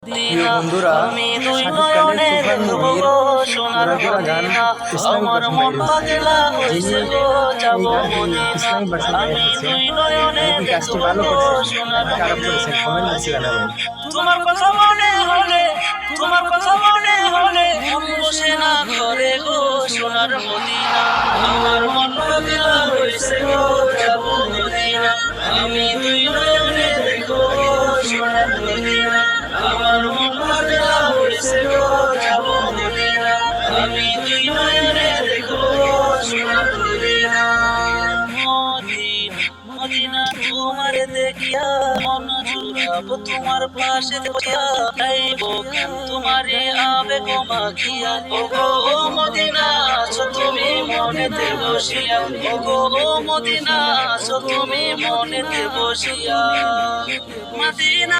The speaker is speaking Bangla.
প্রিয় বন্ধুরা, শাকিব খানের তুফান মুভির জোড়া জোড়া গান ইসলামিক ভার্সন যিনি এই গানটি ইসলামিক ভার্সনে রেখেছেন এবং কাজটি ভালো করেছেন, খারাপ করেছেন কমেন্ট বক্সে জানাবেন। তোমার কথা মনে হলে বসে না ঘরে গো সোনার মদিনা, আমার মন পাগলা হইছে গো যাব মদিনা, আমি দুই নয়নে দেখো সোনার মদিনা, আমার মন পাগলা হইছে গো যাব মদিনা, আমি দুই নয়নে দেখো সোনার মদিনা। মদিনা তোমার দেখিয়া মন জুড়াবো তোমার পাশে দেখিয়া, চাইবো তোমারে আবেগ মাখিয়া, ওগো ও মদিনা আছো তুমি মনেতে বসিয়া, ওগো ও মদিনা আছো তুমি মনেতে বসিয়া। মদিনা